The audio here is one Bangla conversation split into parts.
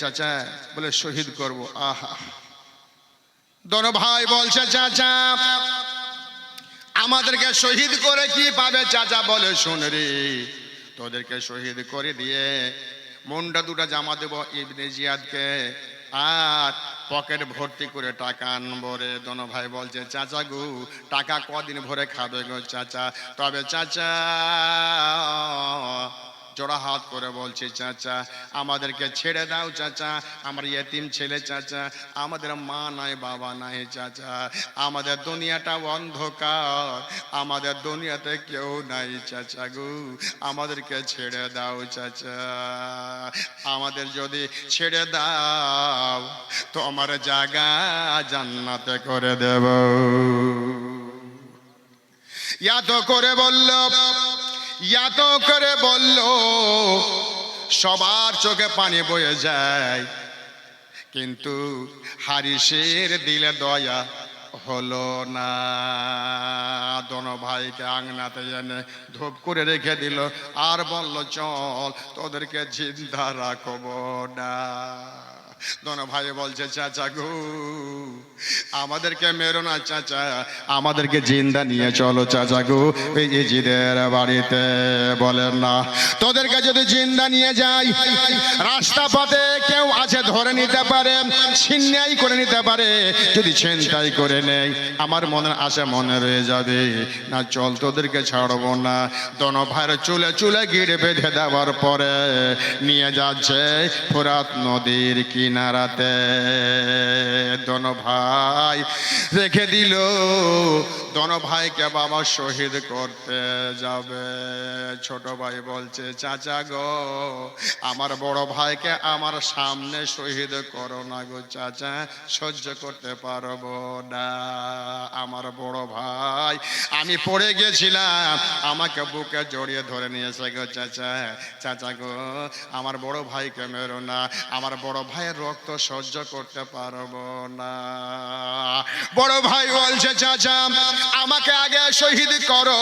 চাচা? বলে শহীদ করব। আহা, দোনো ভাই বলছে চাচা আমাদেরকে শহীদ করে কি পাবে? চাচা বলে শোন রে, তোদেরকে শহীদ করে দিয়ে মুন্ডা দুটা জামা দেব ইবনে জিয়াদকে, আর পকেট ভর্তি করে টাকা আনবো রে। দোনো ভাই বলছে চাচা গো, টাকা কদিন ভরে খাবে গো চাচা? তবে চাচা জোড়া হাত করে বলছে চাচা আমাদেরকে ছেড়ে দাও চাচা, আমার ইয়েতিম ছেলে চাচা, আমাদের মা নাই বাবা নাই চাচা, আমাদের দুনিয়াটা অন্ধকার, আমাদের দুনিয়াতে কেউ নাই চাচা গো, আমাদেরকে ছেড়ে দাও চাচা, আমাদের যদি ছেড়ে দাও তো আমার জায়গা জান্নাতে করে দেব। ইয়াতো করে বলল, ইয়াতো করে বলল, সবার চোখে পানি বয়ে যায়, কিন্তু হারিসের দিলে দয়া হলো না। দোনো ভাইকে আংনাতে এনে ধূপ করে রেখে দিল, আর বলল চল তোদেরকে জিন্দা রাখবো না। দোনো ভাই বলছে চাচা গো আমাদেরকে মেরো না চাচা, আমাদেরকে জিন্দা নিয়ে চলো চাচা গো এই ইজিদের বাড়িতে। বলেন না তোদেরকে যদি জিন্দা নিয়ে যাই, রাস্তা পথে কেউ আছে ধরে নিতে পারে, ছিনতাই করে নিতে পারে, যদি ছিনতাই করে নেই আমার মনে আশা মনে রয়ে যাবে না, চল তোদেরকে ছাড়বো না। দোনো ভাইয়ের চুলে চুলে গিড়ে বেঁধে দেওয়ার পরে নিয়ে যাচ্ছে ফোরাত নদীর কিনারাতে। দোনো ভাই রেখে দিল, দোনো ভাইকে বাবা শহীদ করতে যাবে। ছোট ভাই বলছে চাচা গো আমার বড় ভাইকে আমার সামনে শহীদ করো না গো চাচা, সহ্য করতে পারবো না। আমার বড় ভাই আমি পড়ে গেছিলাম, আমাকে বুকে জড়িয়ে ধরে নিয়েছে গো চাচা, চাচা গো আমার বড় ভাইকে মেরো না, আমার বড় ভাইয়ের রক্ত সহ্য করতে পারবো না। বড় ভাই বলছে চাচা আমাকে আগে শহীদ করো,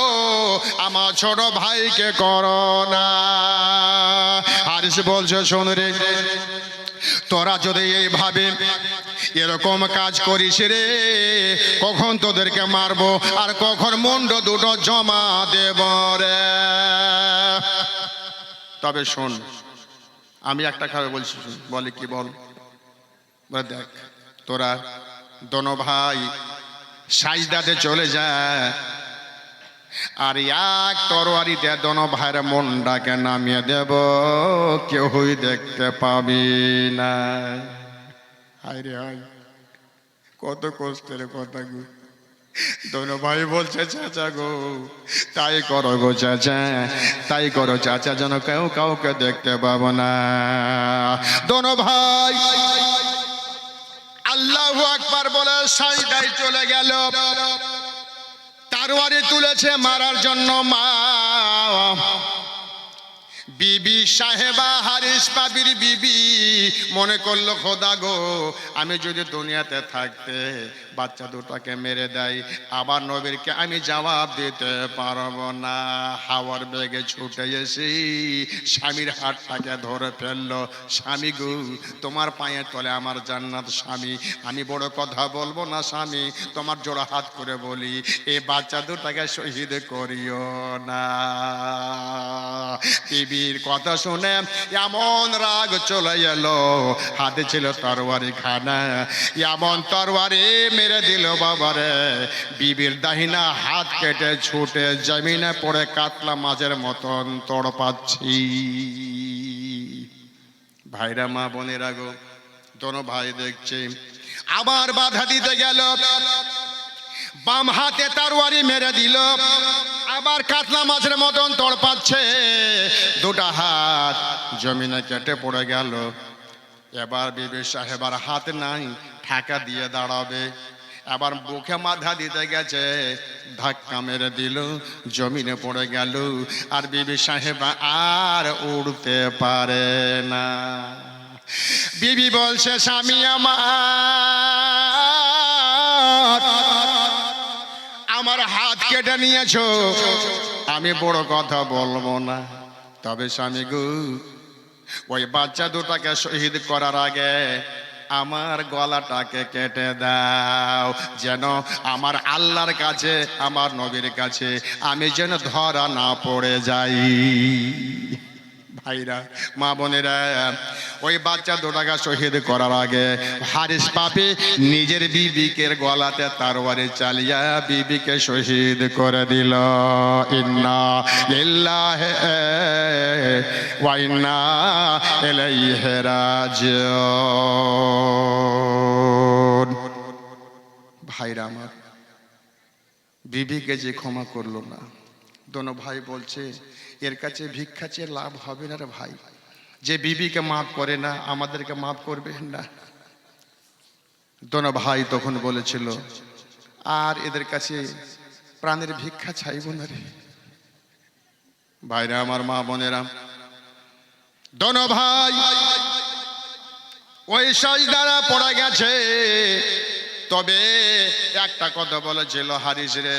আমার ছোট ভাইকে করো না। হারিস বলছে শোন রে, তোরা যদি এইভাবে এরকম কাজ করিস রে, কখন তোদেরকে মারবো আর কখন মুন্ড দুটো জমা দেব রে। তবে শোন আমি একটা খাবে বলছি, বলে কি বল? দেখ তোরা দোনো ভাই সাজদাতে চলে যায়, আর এক তরবারিতে দোনো ভাইয়ের মুন্ডাকে নামিয়ে দেব, কেউই দেখতে পাবি না। হায় রে হায়, কত কষ্টের কথা গো। দোনো ভাই বলছে চাচা গো তাই করো গো চাচা, তাই করো চাচা, যেন কেউ কাউকে দেখতে পাবো না। দোনো ভাই আল্লাহু আকবার বলে সাজদায় চলে গেল, তরবারি তুলেছে মারার জন্য মা বিবি সাহেবা হারিস পাবির বিবি মনে করলো খোদা গো আমি যদি দুনিয়াতে থাকতে বাচ্চা দুটাকে মেরে দেয় আবার নবীরকে আমি জবাব দিতে পারবো না। হাওয়ার বেগে ছুটে এসে স্বামীর হাতটাকে ধরে ফেললো, স্বামী গো তোমার পায়ের তলে আমার জান্নাত স্বামী, আমি বড় কথা বলবো না স্বামী, তোমার জোড়া হাত করে বলি এই বাচ্চা দুটাকে শহীদ করিও না। বিবির কথা শুনে এমন রাগ চলে এলো, হাতে ছিল তরবারি খানা, এমন তরবারি মেরে দিল বাবারে, বিবির দাহিনা হাত কেটে ছুটে জমিনে পড়ে কাতলা মাছের মতন তড়পাচ্ছি। ভাইরা মা বোনেরা গো, দোনো ভাই দেখছে আবার বাধা দিতে গেল, বাম হাতে তরবারি মেরে দিল, আবার কাতলা মাছের মতন তড়পাচ্ছে, দুটা হাত জমিনে কেটে পড়ে গেল। এবার বিবি সাহেবার হাত নাই, ঠাকা দিয়ে দাঁড়াবে, আবার বুকে মাথা দিতে গেছে, ধাক্কা মেরে দিল, জমিনে পড়ে গেল, আর বিবি সাহেবা আর উঠতে পারে না। বিবি বলছে স্বামী আমার হাত কেটে নিয়েছো, আমি বড় কথা বলবো না, তবে স্বামী গো ওই বাচ্চা দুটাকে শহীদ করার আগে আমার গলাটাকে কেটে দাও, যেন আমার আল্লাহর কাছে, আমার নবীর কাছে আমি যেন ধরা না পড়ে যাই। ভাইরা, মা বোনেরা, ওই বাচ্চা দুটাকে শহীদ করার আগে হারিস পাপি নিজের বিবিকে গলাতে তরবারি চালিয়ে বিবিকে শহীদ করে দিল। ইন্না লিল্লাহি ওয়া ইন্না ইলাইহি রাজিউন। ভাইরা আমার, বিবিকে যে ক্ষমা করলো না, দোনো ভাই বলছে এর কাছে ভিক্ষা চেয়ে লাভ হবে না রে ভাই, যে বিবিকে মাফ করে না আমাদেরকে মাফ করবে না। দোনো ভাই তখন বলেছিল আর এদের কাছে প্রাণের ভিক্ষা চাইব না রে। ভাইরা আমার, মা বোনেরা, দোনো ভাই ওই সাজদারা পড়া গেছে। তবে একটা কথা বলেছিল, হারিস রে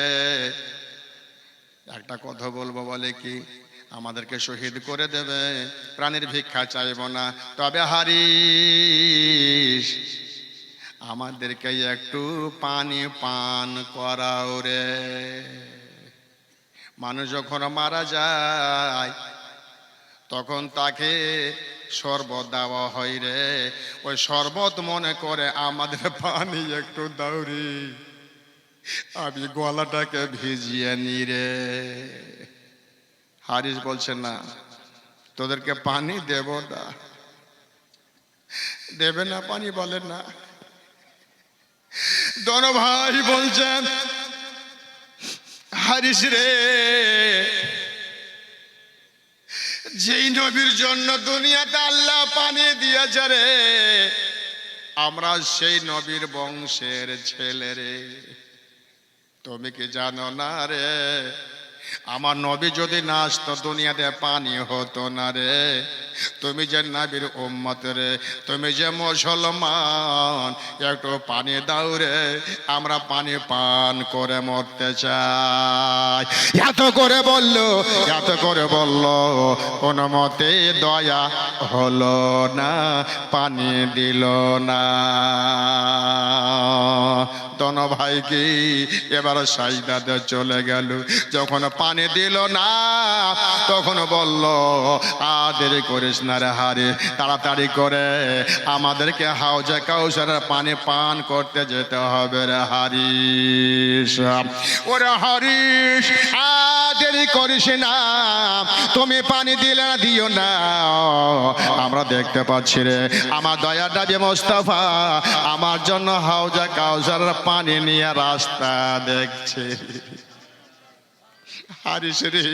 একটা কথা বলবো, বলে কি আমাদেরকে শহীদ করে দেবে, প্রাণের ভিক্ষা চাইব না, তবে হারিস আমাদেরকে একটু পানি পান করাও রে। মানুষ যখন মারা যায় তখন তাকে শরবত দেওয়া হয় রে, ওই শরবত মনে করে আমাদের পানি একটু দাও রে, আমি গলাটাকে ভিজিয়ে নি রে। হারিস বলছে না, তোদেরকে পানি দেব না। দেবে না পানি? বলেন না। দোনো ভাই বলছেন হারিস রে, যেই নবীর জন্য দুনিয়াতে আল্লাহ পানি দিয়েছে রে, আমরা সেই নবীর বংশের ছেলে রে। তুমি কি জানো না রে, আমার নবী যদি না আসতো দুনিয়াতে পানি হতো না রে। তুমি যে নবীর উম্মত রে, তুমি যে মুসলমান, একটু পানি দাও রে, আমরা পানি পান করে মরতে চাই। এত করে বললো, এত করে বললো, কোনো মতে দয়া হলো না, পানি দিল না। দোনো ভাই কি এবার সাজদাতে চলে গেল। যখন পানি দিল না তখন বলল আর দেরি করিস না রে হারি, তাড়াতাড়ি করে আমাদেরকে হাউজে কাউসারের পানি পান করতে যেতে হবে রে হারিস। ওরে হারিস, আর দেরি করিস না, তুমি পানি দিলে না, দিও না, আমরা দেখতে পাচ্ছি রে আমার দয়া নবী মুস্তাফা আমার জন্য হাউজে কাউসারের পানি নিয়ে রাস্তা দেখছে। হারিস রে,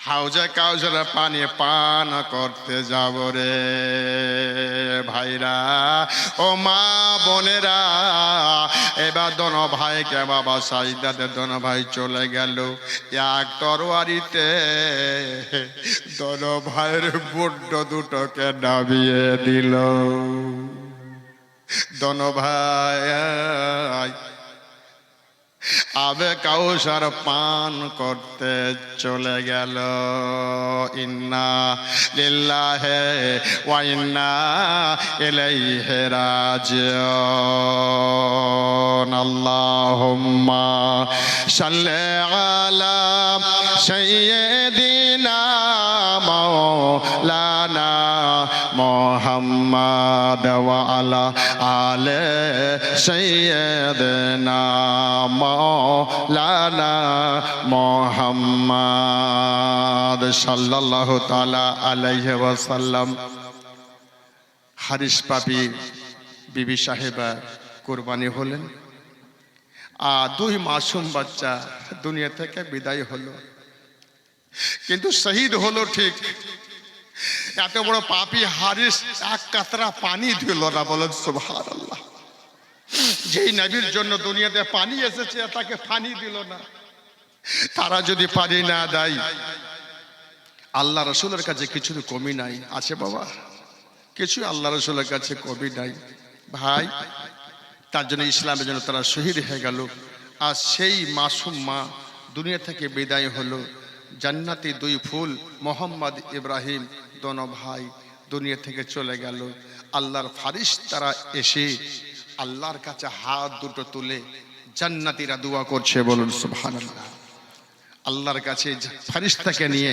হাউজে কাউসারের পানি পান করতে যাব রে। ভাইরা ও মা বোনেরা, এবার দোনো ভাইকে বাবা সাজদাতে দোনো ভাই চলে গেল। এক তরবারিতে দোনো ভাইয়ের বুদ্ধ দুটোকে নামিয়ে দিল। দোনো ভাই আবে কাউসার পান করতে চলে গেল। ইন্না লিল্লাহি ওয়া ইন্না ইলাইহি রাজিউন। আল্লাহুম্মা সাল্লি আলা সাইয়্যিদিনা মাওলানা মুহাম্মাদ ওয়া আলা আলি সাইয়্যিদিনা মাওলানা মুহাম্মাদ সাল্লাল্লাহু তাআলা আলাইহি ওয়াসাল্লাম। হারিস পাপি বিবি সাহেবা কুরবানি হলেন, আর দুই মাসুম বাচ্চা দুনিয়া থেকে বিদায় হলো। কিন্তু শহীদ হলো ঠিক, এত বড় পাপী হারিস এক কাতরা পানি দিল না। বলেন সুবহানাল্লাহ। যেই নবীর জন্য দুনিয়াতে পানি এসেছে তাকে পানি দিল না। তারা যদি পানি না দেয়, আল্লাহ রসুলের কাছে কিছু কমি নাই আছে বাবা, কিছু আল্লাহ রসুলের কাছে কমি নাই ভাই। তার জন্য ইসলামের জন্য তারা শহীদ হয়ে গেল। আর সেই মাসুম মা দুনিয়া থেকে বিদায় হলো। জান্নাতি দুই ফুল মোহাম্মদ ইব্রাহিম দোনো ভাই দুনিয়া থেকে চলে গেল। আল্লাহর ফারিস্তারা এসে আল্লাহর কাছে হাত দুটো তুলে জান্নাতীরা দোয়া করছে, বলুন সুবহানাল্লাহ। আল্লাহর কাছে ফারিস্তাকে নিয়ে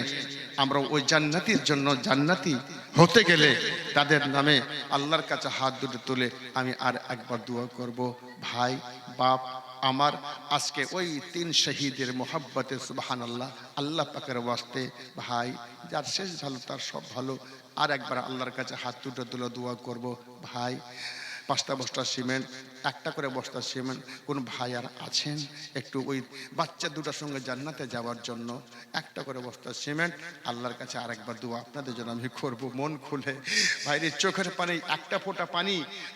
আমরা ওই জান্নাতীর জন্য, জান্নাতি হতে গেলে তাদের নামে আল্লাহর কাছে হাত দুটো তুলে আমি আর একবার দোয়া করব। ভাই বাপ আমার, আজকে ওই 3 শহীদের মোহাব্বতে সুবহানাল্লাহ, আল্লাহ পাকের ওয়াস্তে ভাই, যার শেষ ভালো তার সব ভালো, আর একবার আল্লাহর কাছে হাত দুটো তুলে দোয়া করব। ভাই 5টা বস্তা সিমেন্ট, একটা করে বস্তা সিমেন্ট, কোন ভাই আর আছেন একটু ওই বাচ্চা দুটার সঙ্গে জান্নাতে যাওয়ার জন্য একটা করে বস্তা সিমেন্ট, আল্লাহর কাছে আরেকবার দোয়া আপনাদের জন্য আমি করব মন খুলে। ভাইরে চোখের পানি, একটা ফোঁটা পানি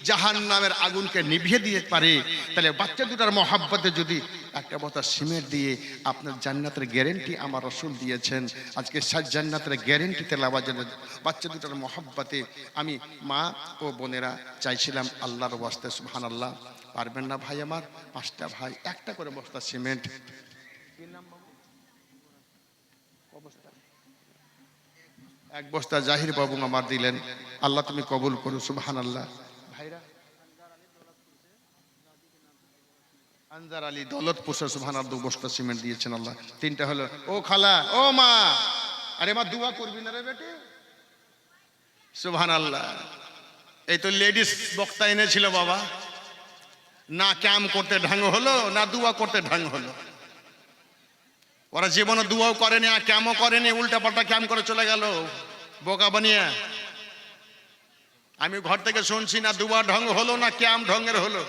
জাহান্নামের আগুনকে নিভিয়ে দিয়ে পারে, তাহলে বাচ্চা দুটার মহাব্বতে যদি একটা বস্তা সিমেন্ট দিয়ে আপনার জান্নাতের গ্যারেন্টি আমার রাসূল দিয়েছেন। আজকে জান্নাতের গ্যারেন্টি তেলাওয়াত জন্য বাচ্চা দুটার মহাব্বতে আমি মা ও বোনেরা চাইছিলাম আল্লাহর ওয়াস্তে সুবহানাল্লাহ। পারবেন না ভাই আমার? 5টা ভাই একটা করে বস্তা সিমেন্ট, এক বস্তা জাহির বাবু আমার দিলেন, আল্লাহ তুমি কবুল করো সুবহানাল্লাহ। ভাইরা আনজার আলী দৌলতপুর সুবহানাল্লাহ 2 বস্তা সিমেন্ট দিয়েছেন আল্লাহ। 3টা হলো ও খালা ও মা, আরে মা দোয়া করবি না রে বেটি সুবহানাল্লাহ। এই তো লেডিস বক্তা এনেছিল বাবা, না ক্যাম করতে ঢং হলো না দোয়া করতে ঢং হলো। ওরা জীবনে দোয়াও করেনি আর ক্যামও করেনি, উল্টা পাল্টা ক্যাম করে চলে গেল বোকা বানিয়ে। আমি ঘর থেকে শুনছি না দোয়া ঢং হলো না ক্যাম ঢঙ্গের হলো।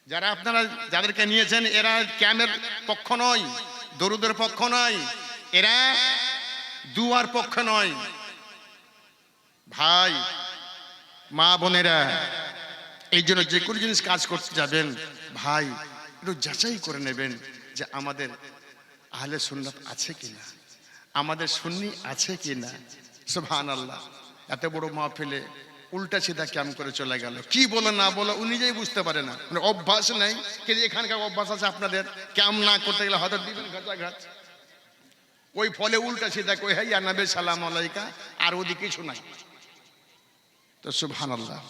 যারা আপনারা যাদেরকে নিয়েছেন এরা ক্যামের পক্ষ নয়, দরুদের পক্ষ নয়, এরা দুয়ার পক্ষ নয়। ভাই মা বোনেরা, এই জন্য যে কোনো জিনিস কাজ করতে যাবেন ভাই একটু যাচাই করে নেবেন যে আমাদের আহলে সুন্নাত আছে কিনা, আমাদের সুন্নি আছে কিনা। সুবহানাল্লাহ। এত বড় মাহফিলে উল্টা সিধা ক্যাম করে চলে গেল, কি বলে না বলে ও নিজেই বুঝতে পারে না, মানে অভ্যাস নাই। কে যে এখানকার অভ্যাস আছে আপনাদের, ক্যাম না করতে গেলে হয়তো দিবেন ঘাটাঘাট, ওই ফলে উল্টা সিধা কই হাইয়া নবী সালাম আলাইকা, আর ওদিকে কিছু নাই। তো সুবহানাল্লাহ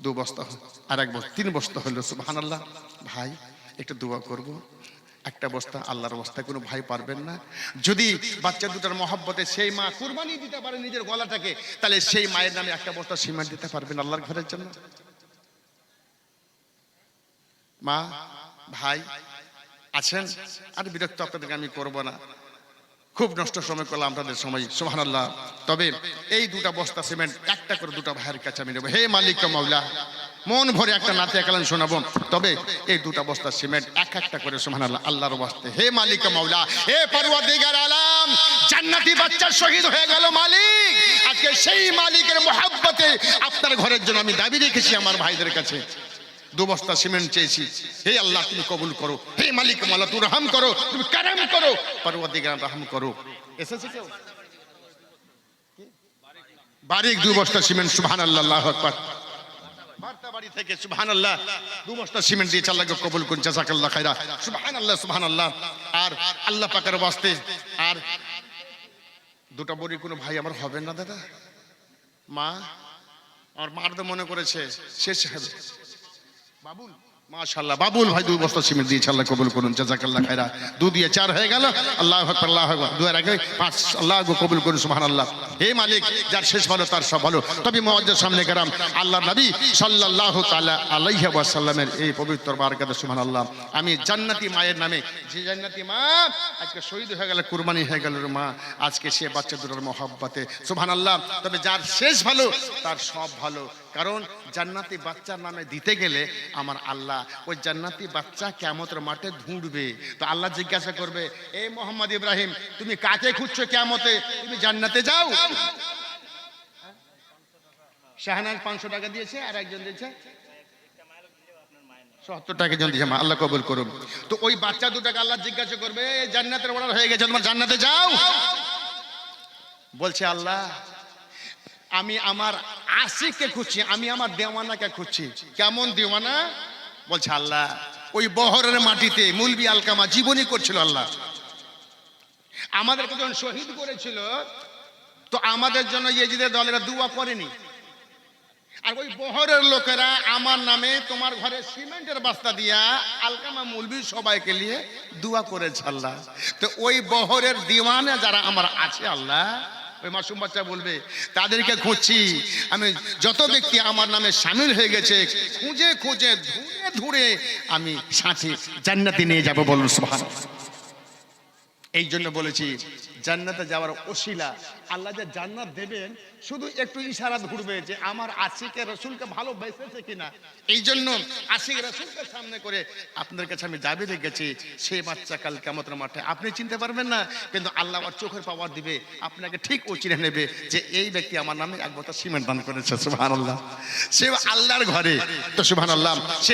2 বস্তা আর এক বস্তা 3 বস্তা হলো সুবহানাল্লাহ। ভাই একটু দোয়া করব, একটা বস্তা আল্লাহর বস্তা কোনো ভাই পারবেন না? যদি বাচ্চা দুটার মহব্বতে সেই মা কুরবানি দিতে পারে নিজের গলাটাকে, তাহলে সেই মায়ের নামে একটা বস্তা সিমেন্ট দিতে পারবেন আল্লাহর ঘরের জন্য? মা ভাই আছেন? আর বিরক্ত আপনাদেরকে আমি করব না, খুব নষ্ট সময় করলাম আপনাদের সময় সুবহানাল্লাহ। তবে এই 2টা বস্তা সিমেন্ট একটা করে 2টা ভাইয়ের কাছে আমি নেব। হে মালিক মাওলা, মন ভরে একটা নাতে কালাম শোনাবো, তবে এই 2টা বস্তা সিমেন্ট একটা করে সুবহানাল্লাহ আল্লাহর ওয়াস্তে। হে মালিক মাওলা, হে পরওয়ারদিগার আলাম, জান্নাতি বাচ্চা শহীদ হয়ে গেল মালিক, আজকে সেই মালিকের মহব্বতে আপনার ঘরের জন্য আমি দাবি রেখেছি আমার ভাইদের কাছে, 2 বস্তা সিমেন্ট চেয়েছি। হে আল্লাহ তুমি কবুল করো, হে মালিক মাওলা তুমি রহম করো, তুমি করম করো, পরওয়ারদিগার রহম করো। এসেছে কেউ? বারিক 2 বস্তা সিমেন্ট সুবহানাল্লাহ, আল্লাহু আকবার। বাড়ি থেকে সুবহানাল্লাহ 2 বস্তা সিমেন্ট দিয়ে আল্লাহকে কবুল করুন, জাযাকাল্লাহ খায়রা সুবহানাল্লাহ সুবহানাল্লাহ। আর আল্লাহ পাকের ওয়াস্তে আর 2টা বড়ি কোনো ভাই আমার হবে না দাদা? মা আমার মার তো মনে করেছে শেষ হবে বাবুল, মাশাআল্লাহ বাবুল ভাই 2 বস্তা সিমেন্ট দিয়ে আল্লাহ কবুল করুন, জাযাকাল্লাহ খায়রা। 2 দিয়ে 4 হয়ে গেল, আল্লাহু আকবার আল্লাহু আকবার। 2 এর আগে 5, আল্লাহকে কবুল করুন সুবহানাল্লাহ। হে মালিক, যার শেষ ভালো তার সব ভালো। তবে মুআজ্জাজ সামনে কেরাম, আল্লাহর নবী সাল্লাল্লাহু তাআলা আলাইহি ওয়াসাল্লামের এই পবিত্র বারাকাতে সুবহানাল্লাহ, আমি জান্নাতি মায়ের নামে, যে জান্নাতি মা আজকে শহীদ হয়ে গেল, কুরবানি হয়ে গেল মা, আজকে সে বাচ্চা দুটোর মহব্বতে সুবহানাল্লাহ। তবে যার শেষ ভালো তার সব ভালো, কারণ জান্নাতি বাচ্চার নামে দিতে গেলে আমার আল্লাহ ওই জান্নাতি বাচ্চা কিয়ামতের মাঠে ঢুঁড়বে। তো আল্লাহ জিজ্ঞাসা করবে, এ মোহাম্মদ ইব্রাহিম তুমি কাকে খুঁজছো কিয়ামতে? তুমি জান্নাতে যাও। শাহনাজ 500 টাকা দিয়েছে, আর একজন দিয়েছে 70 টাকা জন দিয়েছে, আল্লাহ কবুল করুন। তো ওই বাচ্চা দুটাকে আল্লাহ জিজ্ঞাসা করবে, জান্নাতের অর্ডার হয়ে গেছে, তোমার জান্নাতে যাও। বলছে আল্লাহ আমি আমার আশিককে খুঁজছি, আমি আমার দেওয়ানাকে খুঁজছি। কেমন দেওয়ানা? বলছে আল্লাহ ওই বহরের মাটিতে মুলবি আলকামা জীবনী করছিল আল্লাহ, আমাদেরকে যখন শহীদ করেছিল তো আমাদের জন্য ইয়েজিদের দলেরা দোয়া করেনি, আর ওই বহরের লোকেরা আমার নামে তোমার ঘরে সিমেন্টের বস্তা দিয়া আলকামা মুলবি সবাইকে নিয়ে দোয়া করেছে আল্লাহ। তো ওই বহরের দিওয়ানে যারা আমার আছে আল্লাহ, ওই মাসুম বাচ্চা বলবে তাদেরকে খুঁজছি আমি, যত ব্যক্তি আমার নামে শামিল হয়ে গেছে খুঁজে খুঁজে ধুরে ধুরে আমি সাথে জান্নাতে নিয়ে যাব, বলুন সুবহানাল্লাহ। এই জন্য বলেছি জান্নাতে যাওয়ার ওসিলা আল্লাহ যে জান্নাত দেবেন শুধু একটু ইশারা ঘুরবে যে আমার আশিকে রসুলকে ভালোবেসেছে কিনা। এই জন্য আশিক রসুলকে সামনে করে আপনাদের কাছে আমি দাবি রেখেছি, সেই বাচ্চা কাল কিয়ামতের মাঠে আপনি চিনতে পারবেন না, কিন্তু আল্লাহ আমার চোখের পাওয়ার দিবে, আপনাকে ঠিক ও চিনে নেবে যে এই ব্যক্তি আমার নামে এক বস্তা সিমেন্ট দান করেছে। সুবহানাল্লাহ। সে আল্লাহর ঘরে, তো সুবহানাল্লাহ। সে